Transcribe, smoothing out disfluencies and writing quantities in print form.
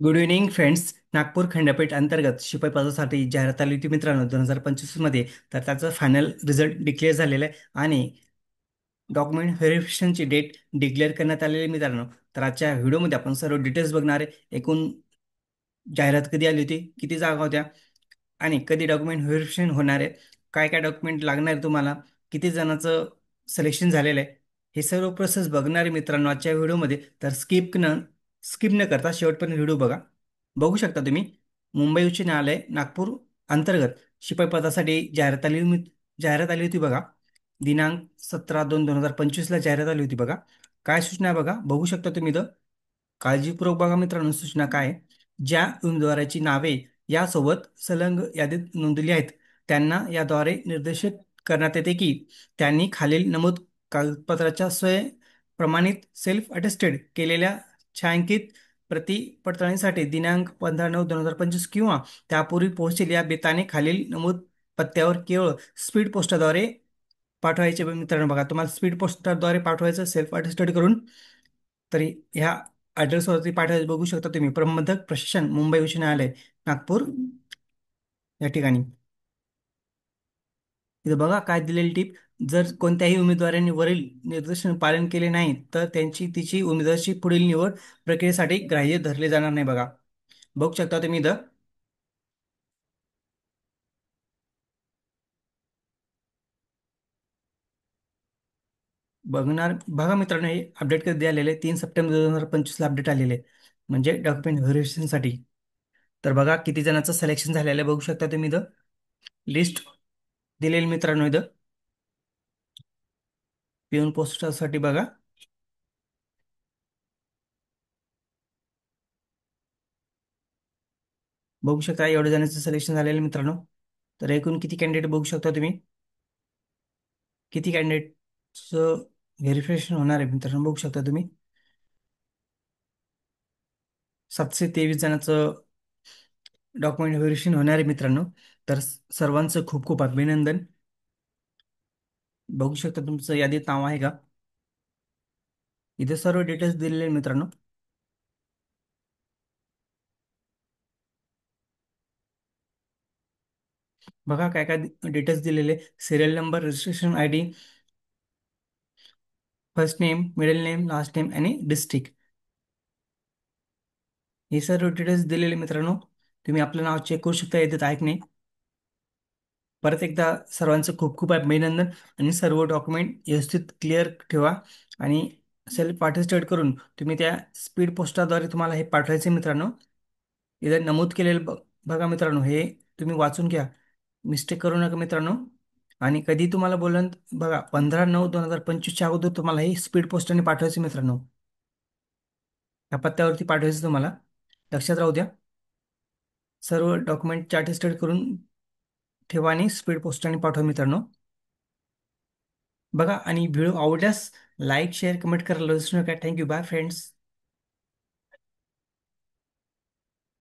Good evening friends. Nagpur खंडपीठ अंतर्गत शिपाई पदासाठी जाहिरात आली होती मित्रांनो 2025 मध्ये. तर त्याचं फायनल रिझल्ट डिक्लेअर झालेलं आहे आणि डॉक्युमेंट व्हेरिफिकेशनची डेट डिक्लेअर करण्यात आलेली आहे मित्रांनो. तर आजच्या व्हिडिओमध्ये आपण सर्व डिटेल्स बघणार आहे. एकूण जाहिरात कधी आली होती, किती जागा होत्या आणि कधी डॉक्युमेंट व्हेरिफिकेशन होणार आहे, काय काय डॉक्युमेंट लागणार आहे तुम्हाला, किती जणांचं सिलेक्शन झालेलं आहे, हे सर्व प्रोसेस बघणार आहे मित्रांनो आजच्या व्हिडिओमध्ये. तर स्किप न करता शेवटपर्यंत व्हिडिओ बघा. बघू शकता तुम्ही, मुंबई उच्च न्यायालय नागपूर अंतर्गत शिपाई पदासाठी जाहिरात आली होती बघा. दिनांक 17/2/2025 जाहिरात आली होती बघा. काय सूचना आहे बघा, बघू शकता तुम्ही इथं. काळजीपूर्वक बघा मित्रांनो सूचना काय आहे. ज्या उमेदवाराची नावे यासोबत सलंग यादीत नोंदवली आहेत त्यांना याद्वारे निर्देशित करण्यात येते की त्यांनी खालील नमूद कागदपत्राच्या स्वयं प्रमाणित सेल्फ अटेस्टेड केलेल्या छायांकित प्रति पडताळणीसाठी दिनांक 15/9/2025 किंवा त्यापूर्वी पोहोचेल या बेताने खालील नमूद पत्त्यावर केवळ स्पीड पोस्टाद्वारे पाठवायचे. मित्रांनो बघा, तुम्हाला स्पीड पोस्टाद्वारे पाठवायचं सेल्फ अटेस्टेड करून. तरी ह्या ॲड्रेसवरती पाठवायचं. बघू शकता तुम्ही, प्रबंधक प्रशासन मुंबई उच्च न्यायालय नागपूर या ठिकाणी. इथं बघा काय दिलेली टीप. जर कोणत्याही उमेदवारांनी वरील निर्देशन पालन केले नाही तर तिची उमेदवाराची पुढील निवड प्रक्रियेसाठी ग्राह्य धरले जाणार नाही बघा. बघू शकता तुम्ही इथं. बघा मित्रांनो, हे अपडेट कधी आलेले 3 सप्टेंबर 2025 अपडेट आलेले, म्हणजे डॉक्युमेंट व्हेरिफिकेशनसाठी. तर बघा किती जणांचं सिलेक्शन झालेलं आहे, बघू शकता तुम्ही इथं लिस्ट दिलेली मित्रांनो. इथं पिऊन पोस्टसाठी बघा. बघू शकता एवढ्या जणांचं सिलेक्शन झालेलं आहे मित्रांनो. तर एकूण किती कॅन्डिडेट बघू शकता तुम्ही, किती कॅन्डिडेटचं व्हेरिफिकेशन होणार आहे मित्रांनो. बघू शकता तुम्ही 723 जणांचं डॉक्युमेंट व्हेरिफिकेशन होणार आहे मित्रांनो. तर सर्वांचं खूप खूप अभिनंदन. बघू शकता तुमचं यादीत नाव आहे का, इथे सर्व डिटेल्स दिलेले आहे मित्रांनो. बघा काय काय डिटेल्स दिलेले. Serial number, registration I D, first name, middle name, last name आणि डिस्ट्रिक्ट, हे सर्व डिटेल्स दिलेले मित्रांनो. तुम्ही आपलं नाव चेक करू शकता येतात आहे की नाही. परत एकदा सर्वांचं खूप खूप अभिनंदन. आणि सर्व डॉक्युमेंट व्यवस्थित क्लिअर ठेवा आणि सेल्फ अटेस्टेड करून तुम्ही त्या स्पीड पोस्टाद्वारे तुम्हाला हे पाठवायचे मित्रांनो. इथे नमूद केलेलं बघा मित्रांनो, हे तुम्ही वाचून घ्या, मिस्टेक करू नका मित्रांनो. आणि कधी तुम्हाला बोलन बघा, 15/9/2025च्या अगोदर तुम्हाला हे स्पीड पोस्टाने पाठवायचे मित्रांनो. या पत्त्यावरती पाठवायचं तुम्हाला, लक्षात राहू द्या. सर्व डॉक्युमेंट अटेस्टेड करून ठेवा आणि स्पीड पोस्टाने पाठवा मित्रांनो. बघा आणि व्हिडिओ आवडल्यास लाईक शेअर कमेंट करायला विसरू नका. Thank you, bye friends.